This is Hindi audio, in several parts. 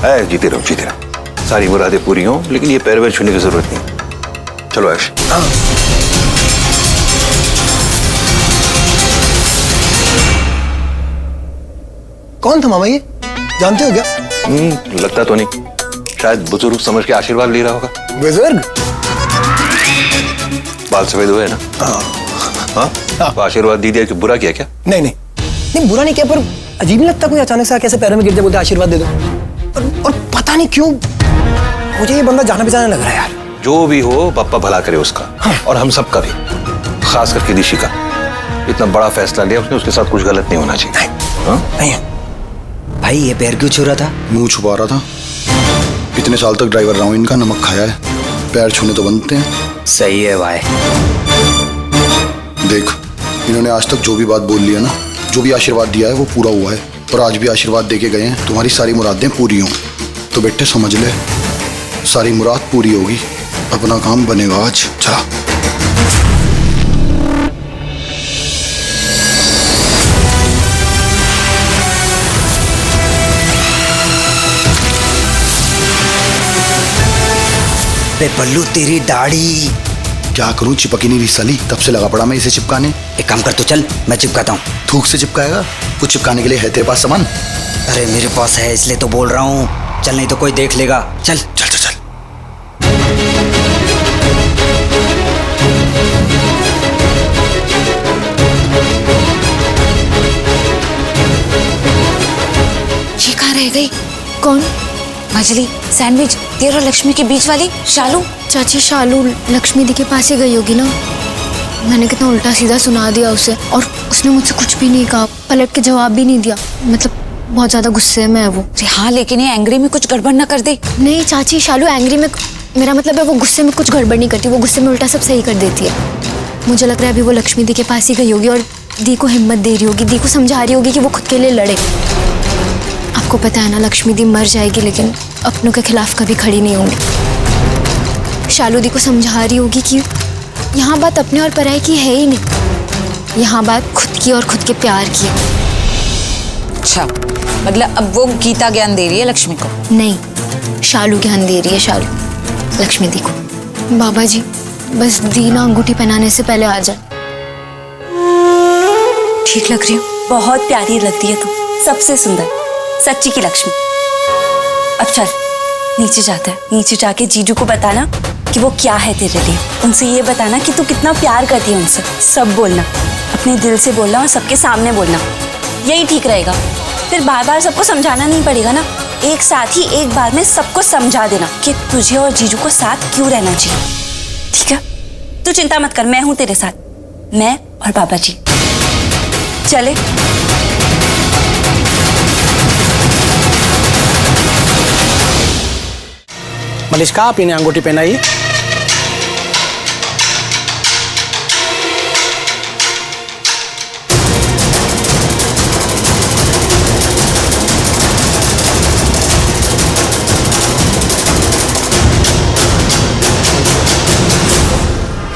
जीते रहो जीते रहो, सारी मुरादें पूरी हों, लेकिन ये पैर वैर छूने की जरूरत नहीं। चलो ऐश। कौन था मामा ये, जानते हो क्या? लगता तो नहीं, शायद बुजुर्ग समझ के आशीर्वाद ले रहा होगा। बुजुर्ग? बाल सफेद हुए ना? हाँ, तो आशीर्वाद दे दिया कि बुरा किया क्या? नहीं नहीं नहीं, बुरा नहीं किया, पर अजीब नहीं लगता कोई अचानक से कैसे पैरों में गिरते बोलते आशीर्वाद दे दो। और पता नहीं क्यों मुझे ये बंदा जाना पहचाना लग रहा है यार। जो भी हो बप्पा भला करे उसका। हाँ। और हम सब का भी, खास करके ऋषि का। इतना बड़ा फैसला लिया उसने, उसके साथ कुछ गलत नहीं होना चाहिए। नहीं भाई ये पैर क्यों छू रहा था? मुंह छुपा रहा था। इतने साल तक ड्राइवर रहा हूं, इनका नमक खाया है, पैर छूने तो बनते हैं। सही है भाई। देख, इन्होंने आज तक जो भी बात बोल लिया ना, जो भी आशीर्वाद दिया है वो पूरा हुआ है, और आज भी आशीर्वाद देके गए हैं तुम्हारी सारी मुरादें पूरी हों। तो बेटे समझ ले, सारी मुराद पूरी होगी, अपना काम बनेगा आज। चला। बे बल्लू तेरी दाढ़ी। क्या करूं, चिपकी नहीं रही साली, तब से लगा पड़ा मैं इसे चिपकाने। एक काम कर तो चल, मैं चिपकाता हूँ। थूक से चिपकाएगा? कुछ चिपकाने के लिए है तेरे पास सामान? अरे मेरे पास है इसलिए तो बोल रहा हूँ। चल नहीं तो कोई देख लेगा। चल चल चल चल। ये कहाँ रह गई? कौन? मछली, सैंडविच, तेरा लक्ष्मी के बीच वाली शालू। चाची शालू लक्ष्मी दी के पास ही गई होगी ना। मैंने कितना उल्टा सीधा सुना दिया उसे, और उसने मुझसे कुछ भी नहीं कहा, पलट के जवाब भी नहीं दिया। मतलब बहुत ज्यादा गुस्से में है वो। हाँ, लेकिन ये एंग्री में कुछ गड़बड़ ना कर दे। नहीं चाची, शालू एंग्री में, मेरा मतलब है वो गुस्से में कुछ गड़बड़ नहीं करती, वो गुस्से में उल्टा सब सही कर देती है। मुझे लग रहा है अभी वो लक्ष्मी दी के पास ही गई होगी और दी को हिम्मत दे रही होगी, दी को समझा रही होगी कि वो खुद के लिए लड़े। आपको पता है ना, लक्ष्मी दी मर जाएगी लेकिन अपनों के खिलाफ कभी खड़ी नहीं होंगी। शालू दी को समझा रही होगी कि यहाँ बात अपने और पराये की है ही नहीं, यहाँ बात खुद की और खुद के प्यार की है। अच्छा, मतलब अब वो गीता ज्ञान दे रही है लक्ष्मी को? नहीं, शालू ज्ञान दे रही है शालू लक्ष्मी दी को। बाबा जी बस दी ना अंगूठी पहनाने से पहले आ जाए। ठीक लग रही हूँ, बहुत प्यारी लगती है तू, सबसे सुंदर, सच्ची की लक्ष्मी। अब चल नीचे जाता है, नीचे जाके जीजू को बताना कि वो क्या है तेरे लिए। उनसे ये बताना कि तू कितना प्यार करती है उनसे। सब बोलना, अपने दिल से बोलना और सबके सामने बोलना, यही ठीक रहेगा। फिर बार बार सबको समझाना नहीं पड़ेगा ना, एक साथ ही एक बार में सबको समझा देना कि तुझे और जीजू को साथ क्यों रहना चाहिए। ठीक है, तू चिंता मत कर, मैं हूं तेरे साथ, मैं और बाबा जी। चले। मलिष्का, आप इन्हें अंगूठी पहनाइए।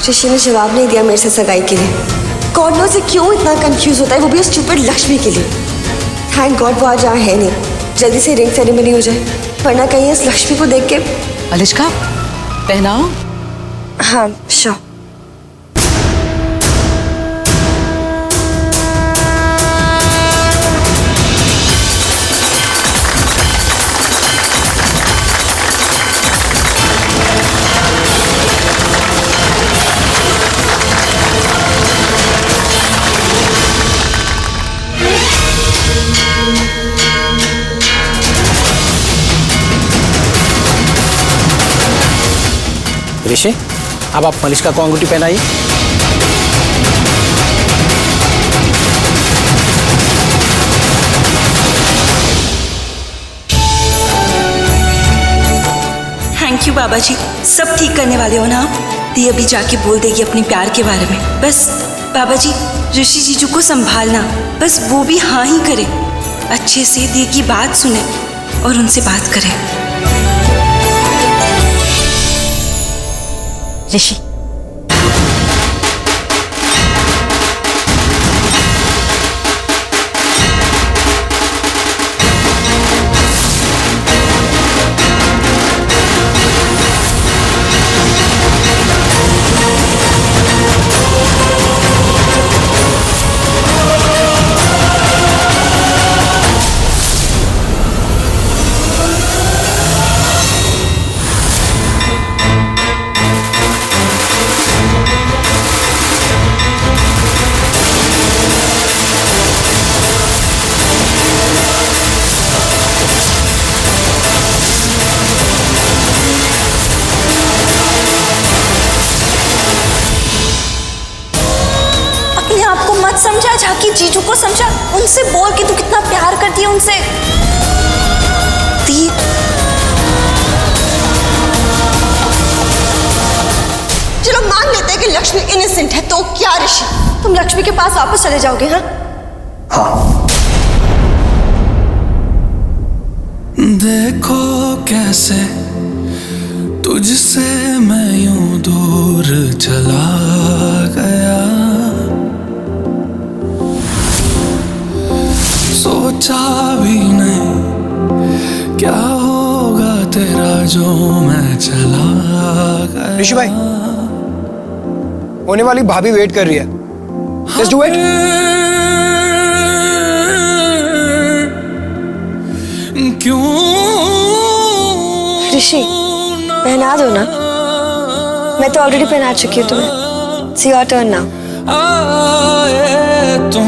ऋषि ने जवाब नहीं दिया मेरे से सगाई के लिए। गॉड नोज़ से क्यों इतना कंफ्यूज होता है, वो भी उस स्टूपिड लक्ष्मी के लिए। थैंक गॉड वो आज यहाँ है नहीं, जल्दी से रिंग सेरेमनी हो जाए, वरना कहीं इस लक्ष्मी को देख के। मलिष्का, पहनाओ। हाँ श्योर। ऋषि, अब आप मलिष्का को अंगूठी पहनाइए। थैंक यू बाबा जी, सब ठीक करने वाले हो ना आप। दी अभी जाके बोल देगी अपने प्यार के बारे में। बस बाबा जी, ऋषि जीजू को संभालना, बस वो भी हाँ ही करे, अच्छे से दी की बात सुने और उनसे बात करे। ऋषि, मत समझा, जाके जीजू को समझा, उनसे बोल कि तू कितना प्यार करती है उनसे। दी चलो मान लेते हैं कि लक्ष्मी इनोसेंट है, तो क्या ऋषि तुम लक्ष्मी के पास वापस चले जाओगे? हाँ देखो कैसे तुझसे मैं यूं दूर चला गया, सोचा भी नहीं क्या होगा तेरा जो मैं चला गया। ऋषि भाई, होने वाली भाभी वेट कर रही है, लेट्स डू इट। ऋषि पहना दो ना, मैं तो ऑलरेडी पहना चुकी हूँ तुम्हें। See your turn now. तुम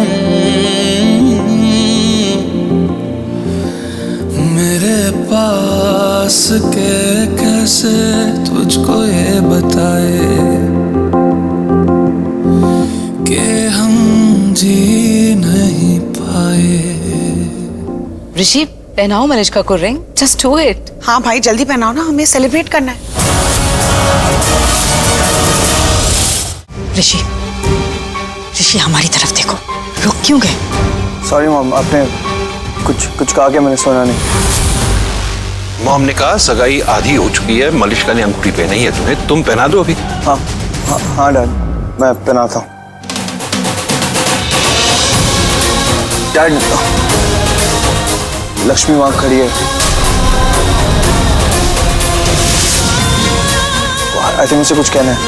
मेरे पास के कैसे तुझको ये बताए कि हम जी नहीं पाए। ऋषि पहनाओ मलिश्का को रिंग, जस्ट डू इट। हाँ भाई जल्दी पहनाओ ना, हमें सेलिब्रेट करना है। ऋषि ऋषि हमारी तरफ देखो, रुक क्यों गए? सॉरी मॉम, आपने कुछ कहा क्या? मैंने सुना नहीं। मॉम ने कहा सगाई आधी हो चुकी है, मलिश्का ने अंगूठी पहनाई है तुम्हें, तुम पहना दो अभी। हाँ डैड, मैं पहनाता हूँ। डैड, लक्ष्मी वहां खड़ी है, आई थिंक मुझसे कुछ कहना है,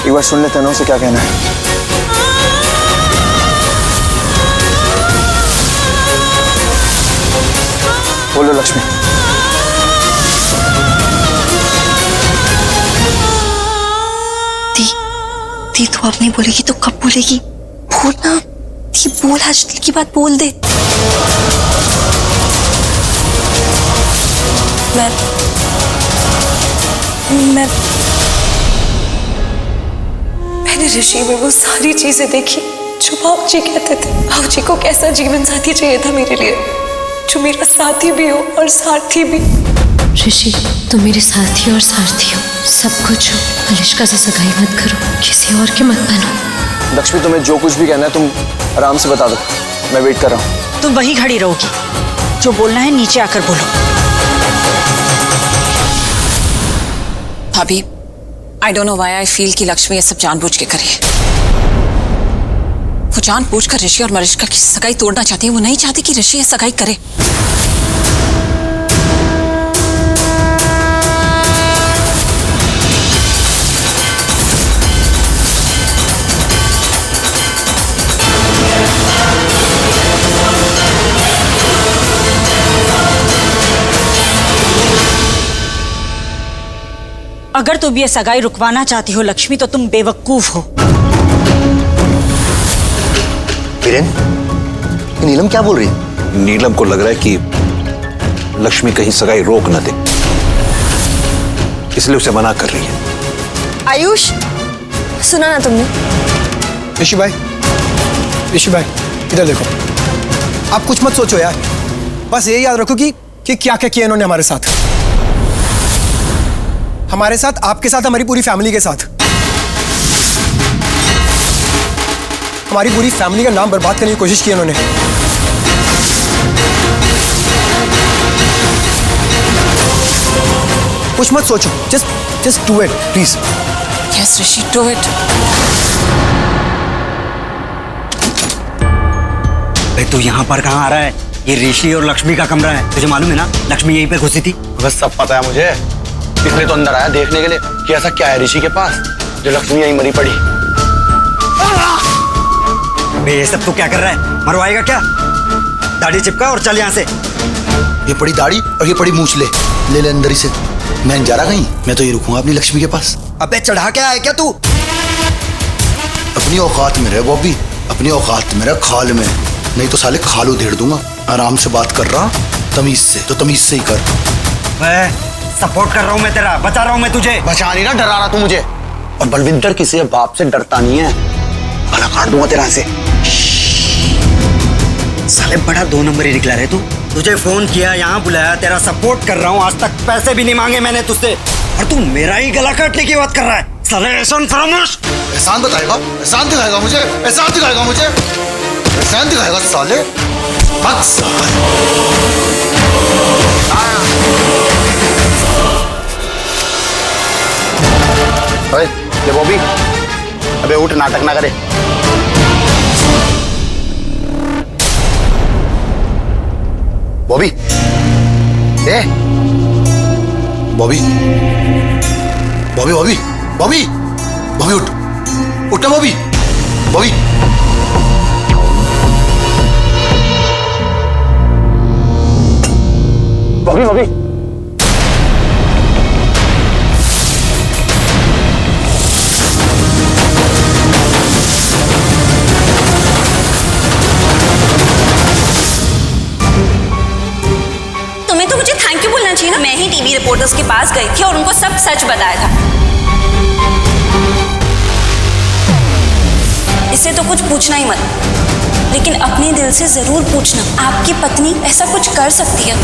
एक बार सुन लेते हैं ना उसे क्या कहना है। बोलो लक्ष्मी। दी तू अब नहीं बोलेगी तो कब बोलेगी? बोल ना दी, बोल, आज दिल की बात बोल दे। मैंने ऋषि में वो सारी चीजें देखी जो बाबूजी कहते थे। बाबूजी को कैसा जीवन साथी चाहिए था मेरे लिए, जो मेरा साथी भी हो और सारथी भी। ऋषि तुम मेरे साथी और सारथी हो, सब कुछ हो। मलिश्का से सगाई मत करो, किसी और के मत बनो। लक्ष्मी, तुम्हें जो कुछ भी कहना है तुम आराम से बता दो, मैं वेट कर रहा हूँ। तुम वहीं खड़ी रहोगी, जो बोलना है नीचे आकर बोलो। भाभी, I don't know why I feel कि लक्ष्मी ये सब जानबूझ के करी है। वो जानबूझकर ऋषि और मलिश्का की सगाई तोड़ना चाहती है। वो नहीं चाहती कि ऋषि ये सगाई करे। अगर तुम ये सगाई रुकवाना चाहती हो लक्ष्मी, तो तुम बेवकूफ हो। वीरेन, नीलम क्या बोल रही है? नीलम को लग रहा है कि लक्ष्मी कहीं सगाई रोक न दे, इसलिए उसे मना कर रही है। आयुष, सुना ना तुमने? ऋषि भाई, इधर देखो। आप कुछ मत सोचो यार, बस ये याद रखो कि क्या क्या किया इन्होंने हमारे साथ, आपके साथ, हमारी पूरी फैमिली के साथ। हमारी पूरी फैमिली का नाम बर्बाद करने की कोशिश की इन्होंने। कुछ मत सोचो, just do it please. Yes Rishi, do it. भाई तू यहाँ पर कहाँ आ रहा है? ये ऋषि और लक्ष्मी का कमरा है, तुझे मालूम है ना? लक्ष्मी यहीं पे घुसी थी। बस सब पता है मुझे, इसलिए तो अंदर आया देखने के लिए कि ऐसा क्या है ऋषि के पास जो लक्ष्मी यहीं मरी पड़ी। ये सब तू क्या कर रहा है? मरवाएगा क्या? दाढ़ी चिपका और चल यहाँ से। ये पड़ी दाढ़ी और ये पड़ी मूछ, ले अंदर ही से। मैं जा रहा कहीं, मैं तो ये रुकूंगा अपनी लक्ष्मी के पास। अबे चढ़ा के आया क्या तू? अपनी औकात में रह बॉबी, अपनी औकात में रह, खाल में नहीं तो साले खाल उधेड़ दूंगा। आराम से बात कर रहा, तमीज से, तो तमीज से ही कर। मैं सपोर्ट कर रहा हूँ, मैं तेरा बचा रहा हूँ। मैं तुझे बचा नहीं ना, डरा रहा तू मुझे। और बलविंदर किसी बाप से डरता नहीं है, भला काट दूंगा तेरा से। साले बड़ा 2 नंबर ही निकला रे तू। तुझे फोन किया, यहाँ बुलाया, तेरा सपोर्ट कर रहा हूँ, आज तक पैसे भी नहीं मांगे मैंने तुझसे, और तू मेरा ही गला काटने की बात कर रहा है। साले एहसान फरामोश। एहसान बताएगा, एहसान दिखाएगा मुझे, एहसान दिखाएगा मुझे, एहसान दिखाएगा साले। बक साले। ओए, ले बॉबी, अबे उठ, नाटक ना करे। बॉबी, ए, बॉबी, बॉबी, बॉबी, बॉबी, बॉबी उठ, उठ ना बॉबी, बॉबी। बॉबी, बॉबी। तुम्हें तो मुझे थैंक यू बोलना चाहिए ना। मैं ही टीवी रिपोर्टर्स के पास गई थी और उनको सब सच बताया था। इससे तो कुछ पूछना ही मत, लेकिन अपने दिल से जरूर पूछना, आपकी पत्नी ऐसा कुछ कर सकती है?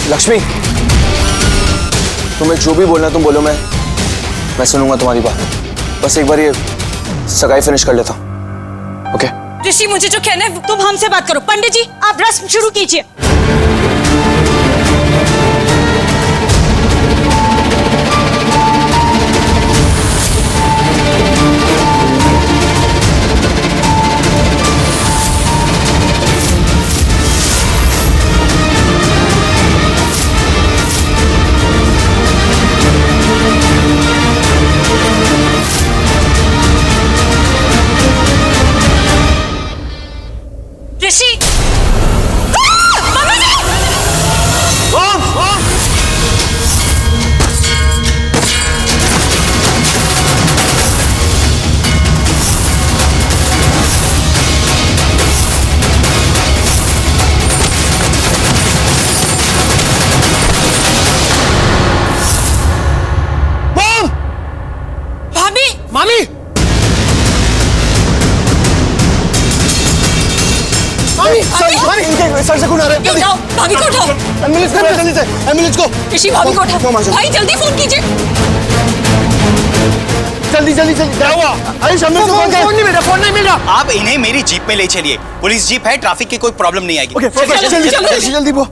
लक्ष्मी, तुम्हें जो भी बोलना तुम बोलो, मैं सुनूंगा तुम्हारी बात। बस एक बार ये सगाई फिनिश कर लेता हूँ। ओके? ऋषि, मुझे जो कहना है तुम हमसे बात करो। पंडित जी, आप रस्म शुरू कीजिए। ऋषि, भाभी, मामी, मामी, इनके सर से खून आ रहा है। उठाओ, भाभी को उठाओ। एम्बुलेंस को, जल्दी से, एम्बुलेंस को। ऋषि, भाभी को उठाओ। भाई जल्दी फोन कीजिए। जल्दी जल्दी जल्दी। क्या हुआ? अरे सामने से फोन नहीं मिल रहा, फोन नहीं मिल रहा। आप इन्हें मेरी जीप में ले चलिए, पुलिस जीप है, ट्रैफिक की कोई प्रॉब्लम नहीं आएगी। ओके, जल्दी जल्दी वो।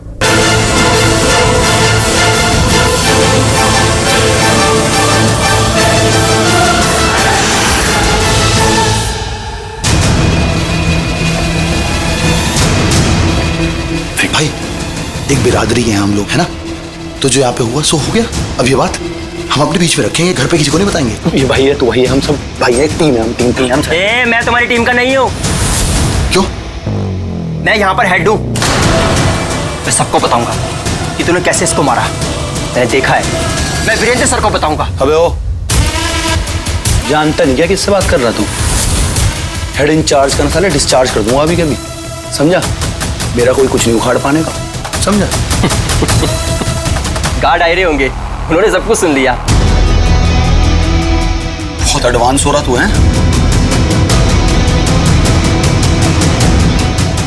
भाई, एक बिरादरी है हम लोग, है ना? तो जो यहाँ पे हुआ सो हो गया। अब ये बात हम अपने बीच में रखेंगे, घर पे किसी को नहीं बताएंगे। ये भाई है, तू वही है, हम सब भाई है, एक टीम है, हम टीम हम सब। मैं तुम्हारी टीम का नहीं हूँ। क्यों? मैं यहाँ पर हेड हूँ। मैं सबको बताऊंगा कि तूने कैसे इसको मारा। मैंने देखा है। मैं वीरेंद्र सर को बताऊंगा। अबे ओ, जानता नहीं क्या किससे बात कर रहा तू? हेड इंचार्ज का ना साले डिस्चार्ज कर दूंगा अभी के अभी, समझा? मेरा कोई कुछ नहीं उखाड़ पाने का, समझा? गार्ड आए रहे होंगे, उन्होंने सब कुछ सुन लिया। बहुत एडवांस हो रहा तू है।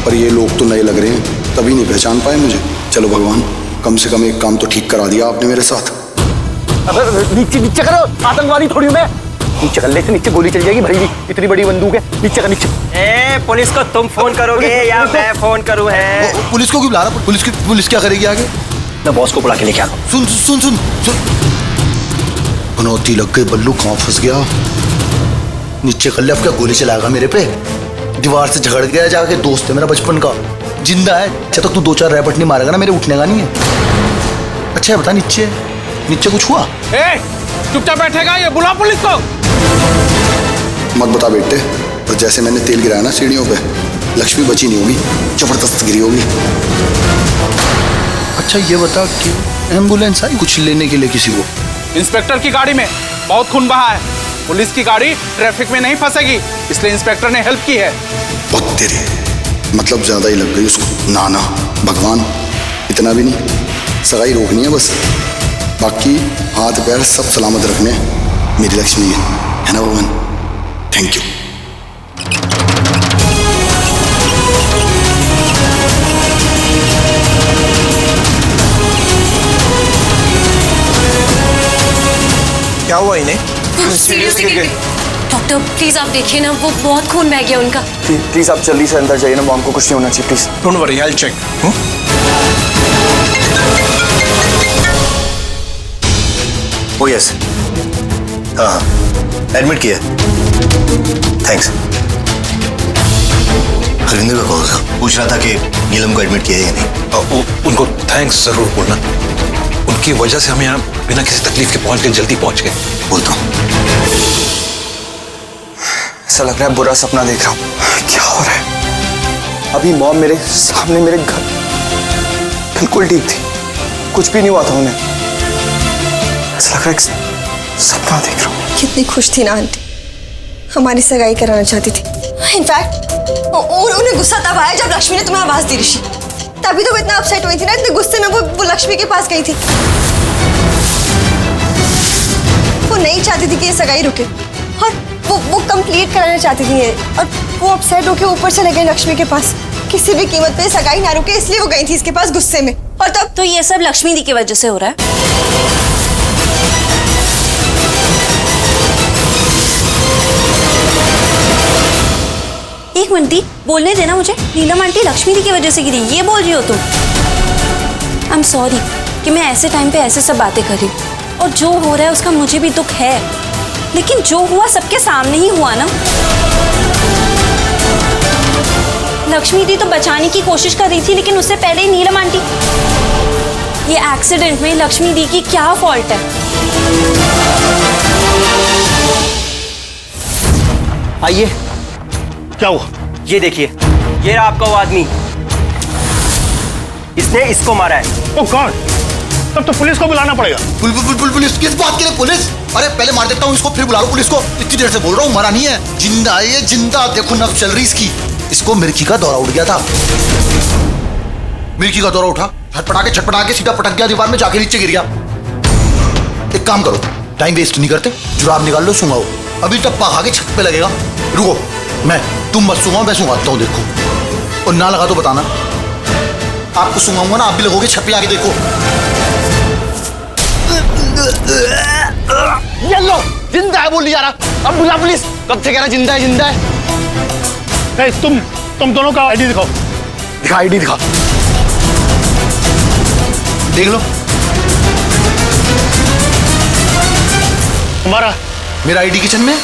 पर ये लोग तो नए लग रहे हैं, तभी नहीं पहचान पाए मुझे। चलो भगवान, कम से कम एक काम तो ठीक करा दिया आपने मेरे साथ। अबे नीचे नीचे करो, आतंकवादी थोड़ी मैं। नीचे कर लेते, नीचे गोली चल जाएगी भाई जी, इतनी बड़ी बंदूक है। नीचे का नीचे। पुलिस को तुम फोन करोगे या मैं फोन करूँ? है पुलिस को क्यों बुला रहा? पुलिस क्या करेगी आगे? मैं बॉस को बुला के लेके आता हूँ। सुन सुन सुन सुन, पनौती लग गई, बल्लू कहाँ फंस गया? नीचे कर ले, अब क्या गोली चलाएगा मेरे पे? दीवार से झगड़ गया जाके, दोस्त है मेरा बचपन का, जिंदा है। अच्छा तो तू 2-4 रैपट नहीं मारेगा ना, मेरे उठने का नहीं है। अच्छा बता, नीचे नीचे कुछ हुआ? चुपचाप बैठेगा ये, बुला पुलिस को। मत बता बेटे, तो जैसे मैंने तेल गिराया ना सीढ़ियों पे, लक्ष्मी बची नहीं होगी, जबरदस्त गिरी होगी। अच्छा ये बता कि एम्बुलेंस आई कुछ लेने के लिए किसी को? इंस्पेक्टर की गाड़ी में बहुत खून बहा है, पुलिस की गाड़ी ट्रैफिक में नहीं फंसेगी, इसलिए इंस्पेक्टर ने हेल्प की है। बहुत तेरे, मतलब ज्यादा ही लग गई उसको। ना ना भगवान, इतना भी नहीं, सगाई रोकनी है बस, बाकी हाथ पैर सब सलामत रखने मेरी लक्ष्मी है ना भगवान। Thank thank you. क्या हुआ इन्हें? सीरियसली डॉक्टर प्लीज आप देखिए ना, वो बहुत खून बह गया उनका। प्लीज आप जल्दी से अंदर जाइए ना, मॉम को कुछ नहीं होना चाहिए please. Don't worry, I will check. Oh yes, हाँ एडमिट किया। थैंक्स। हरिंदर का कॉल था, पूछ रहा था कि नीलम को एडमिट किया है या नहीं। उनको थैंक्स जरूर बोलना, उनकी वजह से हम यहाँ बिना किसी तकलीफ के पहुंच गए, जल्दी पहुंच गए। बोलता हूँ। ऐसा लग रहा है बुरा सपना देख रहा हूँ। क्या हो रहा है? अभी मॉम मेरे सामने मेरे घर बिल्कुल ठीक थी, कुछ भी नहीं हुआ था उन्हें। ऐसा लग रहा है सपना देख रहा हूँ। कितनी खुश थी ना आंटी, हमारी सगाई कराना चाहती थी। इनफैक्ट उन्हें गुस्सा तब आया जब लक्ष्मी ने तुम्हें आवाज दी ऋषि। तभी तो वो इतना अपसेट हुई थी ना, इतने गुस्से में वो लक्ष्मी के पास गई थी। वो नहीं चाहती थी कि ये सगाई रुके और वो कंप्लीट कराना चाहती थी ये, और वो अपसेट होके ऊपर चले गए लक्ष्मी के पास। किसी भी कीमत पे सगाई ना रुके इसलिए वो गई थी इसके पास गुस्से में। और तब तो ये सब लक्ष्मी दी की वजह से हो रहा है। एक मिनट बोलने देना मुझे। नीलम आंटी लक्ष्मी दी की वजह से गिरी, ये बोल रही हो तुम? आई एम सॉरी कि मैं ऐसे टाइम पे ऐसे सब बातें कर रही हूँ, और जो हो रहा है उसका मुझे भी दुख है, लेकिन जो हुआ सबके सामने ही हुआ ना। लक्ष्मी दी तो बचाने की कोशिश कर रही थी, लेकिन उससे पहले ही नीलम आंटी। ये एक्सीडेंट में लक्ष्मी दी की क्या फॉल्ट है? आइए। क्या हुआ? ये देखिए, ये रहा आपका वो आदमी, इसने इसको मारा है। ओ गॉड, तब तो पुलिस को बुलाना पड़ेगा। पुलिस किस बात के लिए पुलिस? अरे पहले मार देता हूँ इसको, फिर बुला लो पुलिस को। इतनी देर से बोल रहा हूँ, मरा नहीं है, जिंदा है ये, जिंदा। देखो नब्ज चल रही इसकी। इसको मिर्ची का दौरा उठ गया था। मिर्ची का दौरा उठा, छटपटा के सीधा पटक गया दीवार में, जाके नीचे गिर गया। एक काम करो, टाइम वेस्ट नहीं करते, जुराब निकाल लो, सुंघाओ। अभी टप्पा खा के छत पे लगेगा। रुको, तुम मत सुंघाओ, मैं सुंघाता हूँ, देखो। और ना लगा तो बताना। आपको सुंघाऊंगा ना, आप भी लगोगे, छत पे आके देखो। ये लो, जिंदा है बोल जा रहा। अब बुला पुलिस। कब से कह रहा जिंदा है, जिंदा है। तुम दोनों का आईडी दिखाओ। दिखा, आईडी दिखा। देख लो। तुम्हारा? मेरा आईडी किचन में।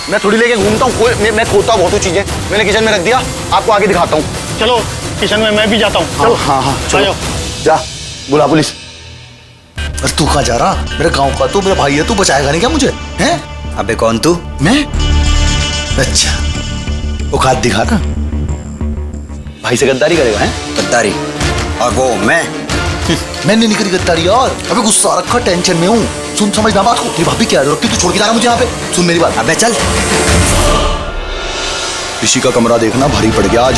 मैं थोड़ी लेके घूमता हूँ, मैं खोता हूँ बहुत चीजें, मैंने किचन में रख दिया। आपको आगे दिखाता हूँ। चलो किचन में मैं भी जाता हूँ। चलो। हाँ चलो, जा बुला पुलिस। अरे तू कहाँ जा रहा? मेरे गांव का, तू मेरा भाई है, तू बचाएगा नहीं क्या मुझे? हैं? अबे कौन तू? मैं? अच्छा, औकात दिखा ना। भाई से गद्दारी करेगा? हैं? गद्दारी? और वो मैंने नहीं करी गद्दारी यार। अबे गुस्सा रखा, टेंशन में हूँ। सुन, समझना बात को। तेरी भाभी क्या रखती, तू छोड़ के जा रहा मुझे यहाँ पे? सुन मेरी बात। अबे चल। ऋषि का कमरा देखना, भारी पड़ गया आज।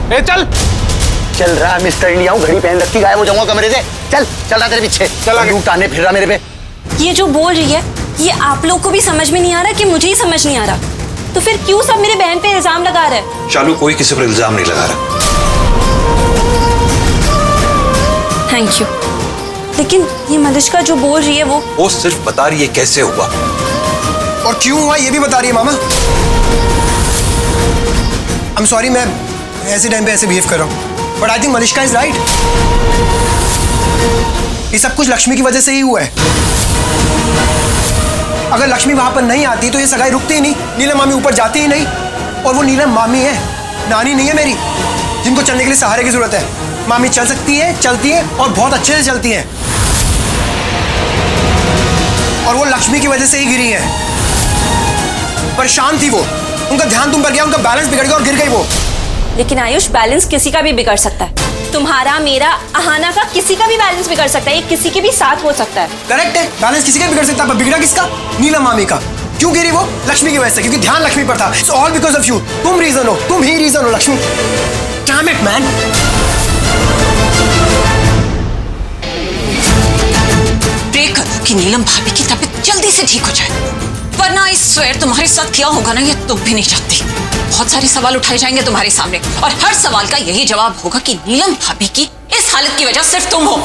ए चल रहा है मिस्टर इंडिया हूँ, घड़ी पहन रखी, गायब हो जाऊंगा कमरे से। चल रहा तेरे पीछे। चल आगे। उठाने फिर रहा मेरे पे। ये जो बोल रही है, ये आप लोग को भी समझ में नहीं आ रहा कि मुझे ही समझ नहीं आ रहा? तो फिर क्यों सब मेरे बहन पे इल्जाम लगा रहे हैं? शालू, कोई किसी पर इल्जाम नहीं लगा रहा। थैंक यू, लेकिन ये मलिश्का जो बोल रही है वो सिर्फ बता रही है कैसे हुआ और क्यों हुआ, ये भी बता रही है। मामा आई एम सॉरी, मैं ऐसे टाइम पे ऐसे बिहेव कर रहा हूँ, but I think Malishka is right. ये सब कुछ लक्ष्मी की वजह से ही हुआ है। अगर लक्ष्मी वहां पर नहीं आती तो ये सगाई रुकती ही नहीं, नीलम मामी ऊपर जाती ही नहीं। और वो नीलम मामी है, नानी नहीं है मेरी, जिनको चलने के लिए सहारे की जरूरत है। मामी चल सकती है, चलती है, और बहुत अच्छे से चलती है। और वो लक्ष्मी की वजह से ही गिरी है। परेशान थी वो, उनका ध्यान तुम पर गया, उनका बैलेंस बिगड़ गया और गिर गई वो। लेकिन आयुष, बैलेंस किसी का भी बिगड़ सकता है। तुम्हारा, मेरा, अहाना का, किसी का भी बैलेंस बिगड़ सकता है। ये किसी के भी साथ हो सकता है। करेक्ट है, बैलेंस किसी का बिगड़ सकता है, पर बिगड़ा किसका? नीलम मामी का। क्यों गिरी वो? लक्ष्मी की वजह से, क्योंकि ध्यान लक्ष्मी पर था। It's all because of you. तुम रीजन हो, तुम ही रीजन हो लक्ष्मी। Damn it man. कि नीलम भाभी की तबीयत जल्दी से ठीक हो जाए, वरना इस स्वेर तुम्हारे साथ क्या होगा ना ये तुम भी नहीं चाहती। बहुत सारे सवाल उठाए जाएंगे तुम्हारे सामने और हर सवाल का यही जवाब होगा कि नीलम भाभी की इस हालत की वजह सिर्फ तुम हो।